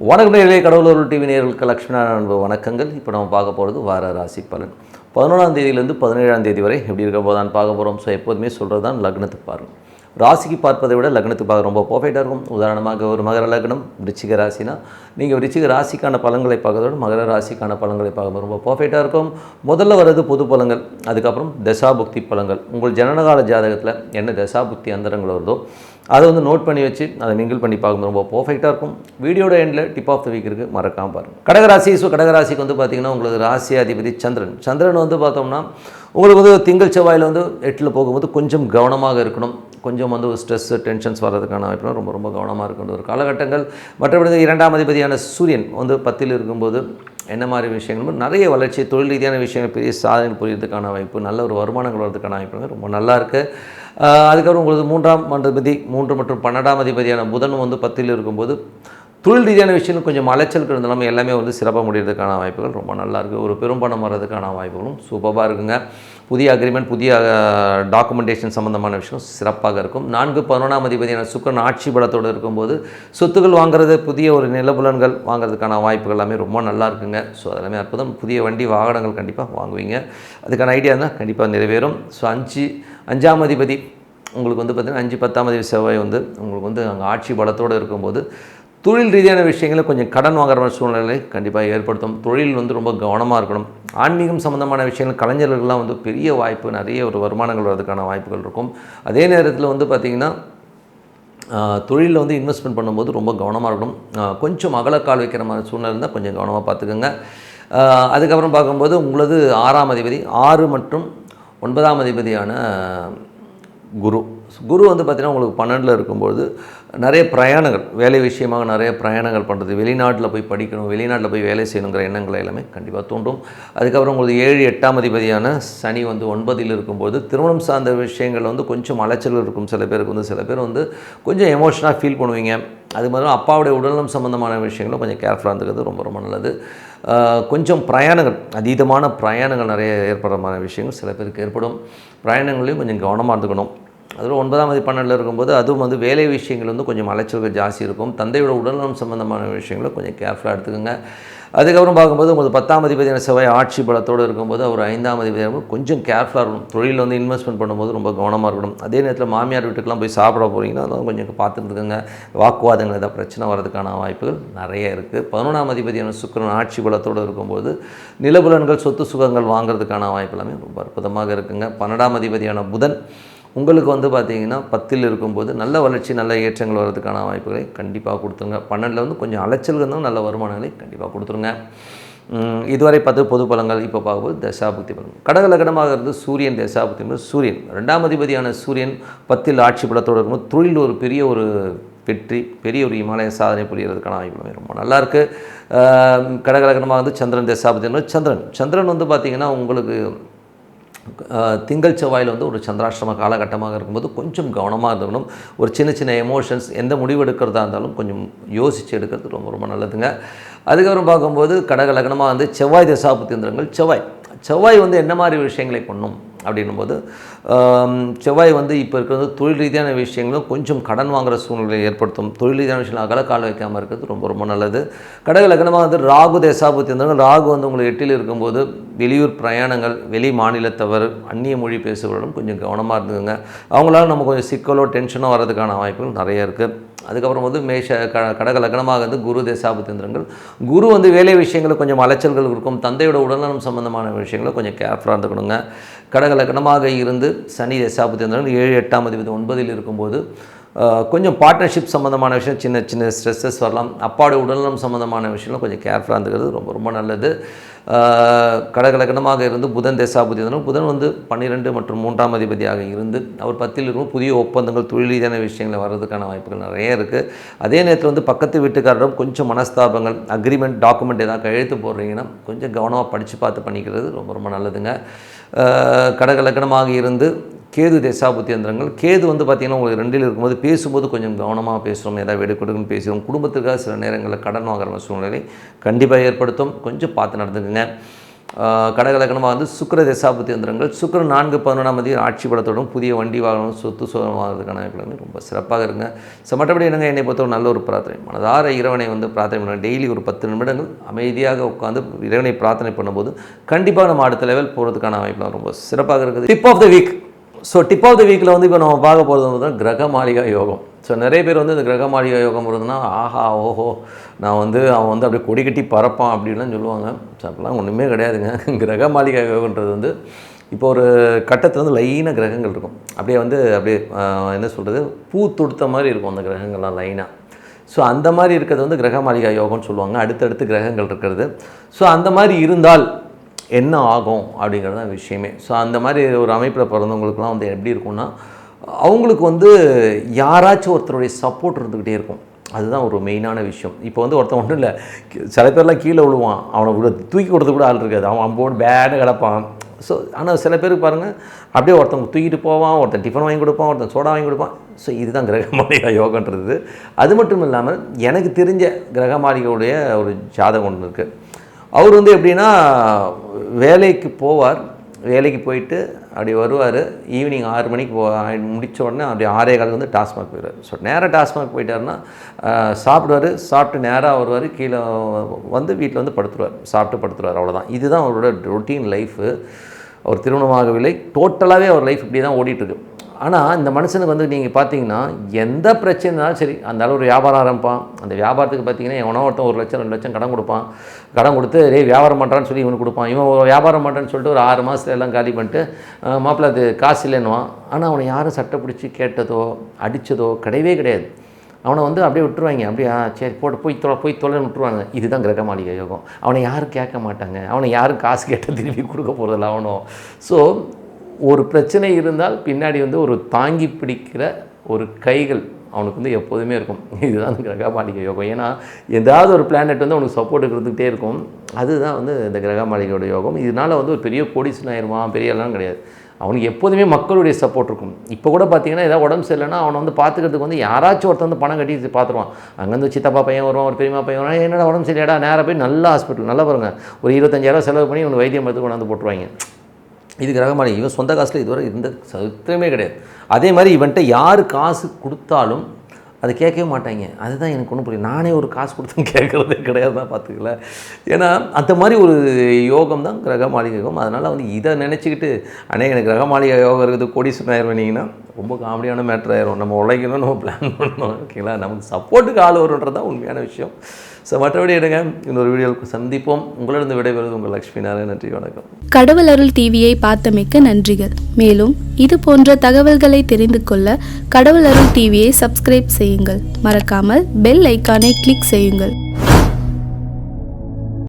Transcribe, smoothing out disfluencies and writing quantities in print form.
வணக்கம் நேயர்களே, கடவுளூர் டிவி நேயர்களுக்கு லட்சுமண அன்பு வணக்கங்கள். இப்போ நம்ம பார்க்க போகிறது வார ராசி பலன். 11ஆம் தேதியிலேருந்து 17ஆம் தேதி வரை எப்படி இருக்க போதான்னு பார்க்க போகிறோம். ஸோ எப்போதுமே சொல்கிறது தான் லக்னத்துக்கு பாருங்கள். ராசிக்கு பார்ப்பதை விட லக்னத்துக்கு பார்க்க ரொம்ப பர்ஃபெக்டாக இருக்கும். உதாரணமாக ஒரு மகர லக்னம் விருச்சிக ராசினா நீங்கள் விருச்சிக ராசிக்கான பலன்களை பார்க்கறத விட மகர ராசிக்கான பலன்களை பார்க்க ரொம்ப பர்ஃபெக்டாக இருக்கும். முதல்ல வர்றது பொது பலன்கள், அதுக்கப்புறம் தசாபுக்தி பலன்கள். உங்கள் ஜனனகால ஜாதகத்தில் என்ன தசாபுக்தி அந்தரங்கள் வருதோ அதை வந்து நோட் பண்ணி வச்சு அதை மிங்கிள் பண்ணி பார்க்கும்போது ரொம்ப பர்ஃபெக்டாக இருக்கும். வீடியோட எண்டில் டிப் ஆஃப் த வீக் இருக்குது, மறக்காமல் பாருங்கள். கடகராசி. ஸோ கடகராசிக்கு வந்து பார்த்திங்கன்னா உங்களுக்கு ராசி அதிபதி சந்திரன் வந்து பார்த்தோம்னா உங்களுக்கு வந்து திங்கள் செவ்வாயில் வந்து 8ல் போகும்போது கொஞ்சம் கவனமாக இருக்கணும். கொஞ்சம் வந்து ஸ்ட்ரெஸ்ஸு டென்ஷன்ஸ் வர்றதுக்கான வாய்ப்புனா ரொம்ப கவனமாக இருக்கின்ற ஒரு காலகட்டங்கள். மற்றபடி 2ஆம் அதிபதியான சூரியன் வந்து 10ல் இருக்கும்போது என்ன மாதிரி விஷயங்கள் நிறைய வளர்ச்சி, தொழில் ரீதியான விஷயங்கள், பெரிய சாதனை புரியறதுக்கான வாய்ப்பு, நல்ல ஒரு வருமானங்கள் வரதுக்கான வாய்ப்பு ரொம்ப நல்லா இருக்குது. அதுக்கப்புறம் உங்களுக்கு 3ஆம் அதிபதி 3 மற்றும் 12ஆம் அதிபதியான புதன் வந்து 10ல் இருக்கும்போது தொழில் ரீதியான விஷயங்கள் கொஞ்சம் அலைச்சல்கள் இருந்தாலும் எல்லாமே வந்து சிறப்பாக முடிகிறதுக்கான வாய்ப்புகள் ரொம்ப நல்லாயிருக்கு. ஒரு பெரும்பணம் வர்றதுக்கான வாய்ப்புகளும் சூப்பராக இருக்குங்க. புதிய அக்ரிமெண்ட், புதிய டாக்குமெண்டேஷன் சம்மந்தமான விஷயம் சிறப்பாக இருக்கும். 4-11ஆம் அதிபதியான சுக்கிரன் ஆட்சி பலத்தோடு இருக்கும்போது சொத்துக்கள் வாங்குறது, புதிய ஒரு நிலபுலன்கள் வாங்குறதுக்கான வாய்ப்புகள் எல்லாமே ரொம்ப நல்லா இருக்குங்க. ஸோ அதெல்லாமே அற்புதம். புதிய வண்டி வாகனங்கள் கண்டிப்பாக வாங்குவீங்க. அதுக்கான ஐடியா தான் கண்டிப்பாக நிறைவேறும். ஸோ 5ஆம் அதிபதி உங்களுக்கு வந்து பார்த்திங்கன்னா 5-10ஆம் அதிபதி செவ்வாய் வந்து உங்களுக்கு வந்து அங்கே ஆட்சி பலத்தோடு இருக்கும்போது தொழில் ரீதியான விஷயங்களை கொஞ்சம் கடன் வாங்குற சூழ்நிலை கண்டிப்பாக ஏற்படுத்தும். தொழில் வந்து ரொம்ப கவனமாக இருக்கணும். ஆன்மீகம் சம்மந்தமான விஷயங்கள் கலைஞர்கள்லாம் வந்து பெரிய வாய்ப்பு, நிறைய ஒரு வருமானங்கள் வரதுக்கான வாய்ப்புகள் இருக்கும். அதே நேரத்தில் வந்து பார்த்திங்கன்னா தொழிலில் வந்து இன்வெஸ்ட்மெண்ட் பண்ணும்போது ரொம்ப கவனமாக இருக்கணும். கொஞ்சம் அகலக்கால் வைக்கிற மாதிரி சூழ்நிலை இருந்தால் கொஞ்சம் கவனமாக பார்த்துக்கோங்க. அதுக்கப்புறம் பார்க்கும்போது உங்களது 6ஆம் அதிபதி 6 மற்றும் 9ஆம் அதிபதியான குரு வந்து பார்த்திங்கன்னா உங்களுக்கு 12ல் இருக்கும்போது நிறைய பிரயாணங்கள், வேலை விஷயமாக நிறைய பிரயாணங்கள் பண்ணுறது, வெளிநாட்டில் போய் படிக்கணும், வெளிநாட்டில் போய் வேலை செய்யணுங்கிற எண்ணங்களை எல்லாமே கண்டிப்பாக தூண்டும். அதுக்கப்புறம் உங்களுக்கு 7-8ஆம் அதிபதியான சனி வந்து 9ல் இருக்கும்போது திருமணம் சார்ந்த விஷயங்கள் வந்து கொஞ்சம் அலைச்சல் இருக்கும். சில பேர் வந்து கொஞ்சம் எமோஷனாக ஃபீல் பண்ணுவீங்க. அது மாதிரி அப்பாவுடைய உடல்நலம் சம்மந்தமான விஷயங்களும் கொஞ்சம் கேர்ஃபுல்லாக இருந்துக்கிறது ரொம்ப நல்லது. கொஞ்சம் பிரயாணங்கள், அதீதமான பிரயாணங்கள் நிறைய ஏற்படுற விஷயங்கள் சில பேருக்கு ஏற்படும். பிரயாணங்களையும் கொஞ்சம் கவனமாக இருந்துக்கணும். அதில் 9ஆம் அதிபதி 12ல் இருக்கும்போது அதுவும் வந்து வேலை விஷயங்கள் வந்து கொஞ்சம் அலைச்சல்கள் ஜாஸ்தி இருக்கும். தந்தையோட உடல்நலம் சம்மந்தமான விஷயங்களை கொஞ்சம் கேர்ஃபுல்லாக எடுத்துக்கோங்க. அதுக்கப்புறம் பார்க்கும்போது உங்களுக்கு 10ஆம் அதிபதியான செவ்வாய் ஆட்சி பலத்தோடு இருக்கும்போது அவர் 5ஆம் அதிபதியாக கொஞ்சம் கேர்ஃபுல்லாக இருக்கணும். தொழிலில் வந்து இன்வெஸ்ட்மெண்ட் பண்ணும்போது ரொம்ப கவனமாக இருக்கணும். அதே நேரத்தில் மாமியார் வீட்டுக்கெலாம் போய் சாப்பிட போகிறீங்கன்னா அதெல்லாம் கொஞ்சம் பார்த்துருந்துக்கோங்க. வாக்குவாதங்கள் ஏதாவது பிரச்சனை வரதுக்கான வாய்ப்புகள் நிறைய இருக்குது. 11ஆம் அதிபதியான சுக்கிரன் ஆட்சி பலத்தோடு இருக்கும்போது நிலபுலன்கள், சொத்து சுகங்கள் வாங்குறதுக்கான வாய்ப்பு எல்லாமே ரொம்ப அற்புதமாக இருக்குங்க. 12ஆம் அதிபதியான புதன் உங்களுக்கு வந்து பார்த்திங்கன்னா 10ல் இருக்கும்போது நல்ல வளர்ச்சி, நல்ல ஏற்றங்கள் வர்றதுக்கான வாய்ப்புகளை கண்டிப்பாக கொடுத்துருங்க. 12ல் வந்து கொஞ்சம் அலைச்சல் இருந்தாலும் நல்ல வருமானங்களை கண்டிப்பாக கொடுத்துருங்க. இதுவரை 10 பொது பலன்கள். இப்போ பார்க்கும்போது தசாபுக்தி பலன். கடக லக்னமாக இருந்து சூரியன் தசாபுக்தி. சூரியன் 2ஆம் அதிபதியான சூரியன் 10ல் ஆட்சி பலத்தோடு இருக்கும்போது தொழில் ஒரு பெரிய ஒரு வெற்றி, பெரிய ஒரு இமாலய சாதனை புரியறதுக்கான வாய்ப்புகள் ரொம்ப நல்லாயிருக்கு. கடக லக்னமாக வந்து சந்திரன் தசாபுக்தி. சந்திரன் வந்து பார்த்திங்கன்னா உங்களுக்கு திங்கள் செவ்வாயில் வந்து ஒரு சந்திராஷ்டம காலகட்டமாக இருக்கும்போது கொஞ்சம் கவனமாக இருக்கணும். ஒரு சின்ன எமோஷன்ஸ், எந்த முடிவு எடுக்கிறதா இருந்தாலும் கொஞ்சம் யோசித்து எடுக்கிறது ரொம்ப நல்லதுங்க. அதுக்கப்புறம் பார்க்கும்போது கடக லக்னமாக வந்து செவ்வாய் தசாபுத்தியந்திரங்கள். செவ்வாய் வந்து என்ன மாதிரி விஷயங்களை பண்ணும் அப்படின்னும்போது செவ்வாய் வந்து இப்போ இருக்கிறது தொழில் ரீதியான விஷயங்களும் கொஞ்சம் கடன் வாங்குகிற சூழ்நிலையை ஏற்படுத்தும். தொழில் ரீதியான விஷயங்கள் அகலக்கால் வைக்காமல் இருக்கிறது ரொம்ப நல்லது. கடக லக்னமாக வந்து ராகு தசாபுத்தி இருந்தாலும் ராகு வந்து உங்களுக்கு 8ல் இருக்கும்போது வெளியூர் பிரயாணங்கள், வெளி மாநிலத்தவர், அந்நிய மொழி பேசுபவர்களும் கொஞ்சம் கவனமாக இருந்துங்க. அவங்களால நம்ம கொஞ்சம் சிக்கலோ டென்ஷனோ வர்றதுக்கான வாய்ப்புகள் நிறைய இருக்குது. அதுக்கப்புறம் வந்து கடக லக்னமாக வந்து குரு தசாபுத்தியந்திரங்கள். குரு வந்து வேலை விஷயங்கள் கொஞ்சம் அலைச்சல்கள் இருக்கும். தந்தையோட உடல்நலம் சம்பந்தமான விஷயங்களை கொஞ்சம் கேர்ஃபுல்லாக இருந்துக்கணுங்க. கடக லக்னமாக இருந்து சனி தசாபுத்தியந்திரங்கள் 7-8ஆம் அதிபதி 9ல் இருக்கும்போது கொஞ்சம் பார்ட்னர்ஷிப் சம்மந்தமான விஷயம், சின்ன ஸ்ட்ரெஸ்ஸஸ் வரலாம். அப்பாவோட உடல்நலம் சம்மந்தமான விஷயங்களும் கொஞ்சம் கேர்ஃபுல்லாக இருந்துக்கிறது ரொம்ப நல்லது. கடக லக்னமாக இருந்து புதன் தசாபுத்தி. புதன் வந்து 12 மற்றும் 3ஆம் அதிபதியாக இருந்து அவர் 10ல் இருக்கும். புதிய ஒப்பந்தங்கள், தொழில் ரீதியான விஷயங்களை வர்றதுக்கான வாய்ப்புகள் நிறைய இருக்குது. அதே நேரத்தில் வந்து பக்கத்து வீட்டுக்காரரும் கொஞ்சம் மனஸ்தாபங்கள், அக்ரிமெண்ட், டாக்குமெண்ட் ஏதாவது கையெழுத்து போடுறீங்கன்னா கொஞ்சம் கவனமாக படித்து பார்த்து பண்ணிக்கிறது ரொம்ப நல்லதுங்க. கடக லக்னமாக இருந்து கேது தசாபுத்தியந்திரங்கள். கேது வந்து பார்த்திங்கன்னா உங்களுக்கு 2ல் இருக்கும்போது பேசும்போது கொஞ்சம் கவனமாக பேசுகிறோம், ஏதாவது வெடுக்கெடுக்குன்னு பேசுகிறோம். குடும்பத்துக்காக சில நேரங்களில் கடன் வாங்குற சூழ்நிலை கண்டிப்பாக ஏற்படுத்தும். கொஞ்சம் பார்த்து நடந்துக்குங்க. கடகலக்கணமாக வந்து சுக்கிர தசாபுத்தி யந்திரங்கள் சுக்கிரன் 4-11 ஆட்சி பலத்தோடும் புதிய வண்டி வாகனம் சொத்து சுகமாகிறதுக்கான வாய்ப்புகள் ரொம்ப சிறப்பாக இருங்க. ஸோ மற்றபடி என்னங்க என்னை பொறுத்த ஒரு நல்ல ஒரு பிரார்த்தனை மனதார இறைவனை வந்து பிரார்த்தனை பண்ணுங்க. டெய்லி ஒரு 10 நிமிடங்கள் அமைதியாக உட்காந்து இறைவனை பிரார்த்தனை பண்ணும்போது கண்டிப்பாக நம்ம அடுத்த லெவல் போகிறதுக்கான வாய்ப்புகள் ரொம்ப சிறப்பாக இருக்குது. Tip of the week. So tip of the வீக்கில் வந்து இப்போ நம்ம பார்க்க போகிறது வந்து கிரக மாளிகா யோகம். ஸோ நிறைய பேர் வந்து இந்த கிரக மாளிகா யோகம் வருதுன்னா ஆஹா ஓஹோ அவன் வந்து அப்படியே கொடி கட்டி பறப்பான் அப்படின்லாம் சொல்லுவாங்க. ஸோ அப்படிலாம் ஒன்றுமே கிடையாதுங்க. கிரக மாளிகா யோகன்றது வந்து இப்போ ஒரு கட்டத்தில் வந்து லைனாக கிரகங்கள் இருக்கும். அப்படியே என்ன சொல்கிறது பூ தொடுத்த மாதிரி இருக்கும் அந்த கிரகங்கள்லாம் லைனாக. ஸோ அந்த மாதிரி இருக்கிறது வந்து கிரக மாளிகா யோகம்னு சொல்லுவாங்க. அடுத்தடுத்து கிரகங்கள் இருக்கிறது. ஸோ அந்த மாதிரி இருந்தால் என்ன ஆகும் அப்படிங்கிறது தான் விஷயமே. ஸோ அந்த மாதிரி ஒரு அமைப்பில் பிறந்தவங்களுக்குலாம் வந்து எப்படி இருக்கும்னா அவங்களுக்கு வந்து யாராச்சும் ஒருத்தருடைய சப்போர்ட் இருந்துக்கிட்டே இருக்கும். அதுதான் ஒரு மெயினான விஷயம். இப்போ வந்து ஒருத்தன் ஒன்றும் இல்லை, சில பேர்லாம் கீழே விழுவான், அவனை தூக்கி கொடுத்து கூட ஆள் இருக்காது, அவன் அம்போடு பேடு கிடப்பான். ஸோ ஆனால் சில பேருக்கு பாருங்கள் அப்படியே ஒருத்தவங்க தூக்கிட்டு போவான், ஒருத்தன் டிஃபன் வாங்கி கொடுப்பான், ஒருத்தன் சோடா வாங்கி கொடுப்பான். ஸோ இதுதான் கிரகமாளிகா யோகன்றது. அது மட்டும் இல்லாமல் எனக்கு தெரிஞ்ச கிரகமாளிகையுடைய ஒரு ஜாதகம் ஒன்று இருக்குது. அவர் வந்து எப்படின்னா வேலைக்கு போவார், வேலைக்கு போயிட்டு அப்படி வருவார், ஈவினிங் 6 மணிக்கு முடித்த உடனே அப்படி 6:15 வந்து டாஸ்மாக் போயிடுவார். ஸோ நேராக டாஸ்மாக் போயிட்டாருன்னா சாப்பிடுவார், சாப்பிட்டு நேராக வருவார், கீழே வந்து வீட்டில் வந்து படுத்துருவார், சாப்பிட்டு படுத்துருவார், அவ்வளோதான். இதுதான் அவரோட ரொட்டீன் லைஃபு. அவர் திருமணமாகவில்லை, டோட்டலாகவே அவர் லைஃப் இப்படி தான் ஓடிட்டுருக்கு. ஆனால் இந்த மனுஷனுக்கு வந்து நீங்கள் பார்த்தீங்கன்னா எந்த பிரச்சனைனாலும் சரி, அந்த அளவு ஒரு வியாபாரம் ஆரம்பிப்பான். அந்த வியாபாரத்துக்கு பார்த்தீங்கன்னா எவனோ ஒருத்தன் 1 லட்சம் 2 லட்சம் கடன் கொடுப்பான். கடன் கொடுத்து வியாபாரம் பண்ணுறான்னு சொல்லி இவனுக்கு கொடுப்பான். இவன் வியாபாரம் பண்ணுறேன்னு சொல்லிட்டு ஒரு 6 மாதத்துல எல்லாம் காலி பண்ணிட்டு மாப்பிள்ளை அது காசு இல்லைன்னுவான். ஆனால் அவனை யாரும் சட்டை பிடிச்சி கேட்டதோ அடித்ததோ கிடையவே கிடையாது. அவனை வந்து அப்படியே விட்டுருவாங்க. அப்படியே சரி போய் தொலைன்னு விட்டுருவாங்க. இதுதான் கிரக மாளிகை யோகம். அவனை யாரும் கேட்க மாட்டாங்க, அவனை யாரும் காசு கேட்டால் திருப்பி கொடுக்க போகிறதில்ல அவனும். ஸோ ஒரு பிரச்சனை இருந்தால் பின்னாடி வந்து ஒரு தாங்கி பிடிக்கிற ஒரு கைகள் அவனுக்கு வந்து எப்போதுமே இருக்கும். இதுதான் கிரக மாளிகை யோகம். ஏன்னா ஏதாவது ஒரு பிளானட் வந்து அவனுக்கு சப்போர்ட்டுக்கு இருந்துகிட்டே இருக்கும். அதுதான் வந்து இந்த கிரக மாளிகையோட யோகம். இதனால் வந்து ஒரு பெரிய கோடீஸ்வரன் ஆயிடுவான், பெரிய எல்லாம் கிடையாது. அவனுக்கு எப்போதுமே மக்களுடைய சப்போர்ட் இருக்கும். இப்போ கூட பார்த்தீங்கன்னா ஏதாவது உடம்பு சரியில்லைன்னா அவனை வந்து பார்த்துக்கிறதுக்கு வந்து யாராச்சும் ஒருத்தர் வந்து பணம் கட்டி பார்த்துருவான். அங்கேருந்து சித்தப்பா பையன் வருவான், ஒரு பெரியமா பையன் வருவான், என்னடா உடம்பு சரியாடா, நேராக போய் நல்ல ஹாஸ்பிட்டல், நல்லா பாருங்க, ஒரு 25,000 செலவு பண்ணி இவனுக்கு வைத்தியம் பார்த்து கொண்டாந்து போட்டுருவாங்க. இது கிரகமாளிகை. இவன் சொந்த காசில் இதுவரை இருந்த சரித்திரமே கிடையாது. அதே மாதிரி இவன்ட்ட யார் காசு கொடுத்தாலும் அதை கேட்கவே மாட்டாங்க. அதுதான் எனக்கு ஒன்றும் புரியும். நானே ஒரு காசு கொடுத்து கேட்குறதே கிடையாது தான், பார்த்துக்கல. ஏன்னா அந்த மாதிரி ஒரு யோகம் தான் கிரக மாளிகை யோகம். அதனால் வந்து இதை நினச்சிக்கிட்டு எனக்கு கிரக மாளிகை யோகம் இருக்குது கோடீஸ்வரன் ஆயிடுவீங்கன்னா ரொம்ப காமெடியான மேட்ரு ஆயிரும். நம்ம உழைக்கணும், நம்ம பிளான் பண்ணணும், ஓகேங்களா. நமக்கு சப்போர்ட்டுக்கு ஆள் வருன்றது தான் உண்மையான விஷயம். ஸோ மற்றபடி எடுங்க, இன்னொரு வீடியோவுக்கு சந்திப்போம். உங்களிடம் விடைபெறுவது உங்கள் லக்ஷ்மி நாராயணன். நன்றி, வணக்கம். கடவுள் அருள் டிவியை பார்த்தமைக்கு நன்றிகள். மேலும் இது போன்ற தகவல்களை தெரிந்து கொள்ள கடவுள் அருள் டிவியை சப்ஸ்கிரைப் செய்யுங்கள். மறக்காமல் பெல் ஐக்கானை கிளிக் செய்யுங்கள்.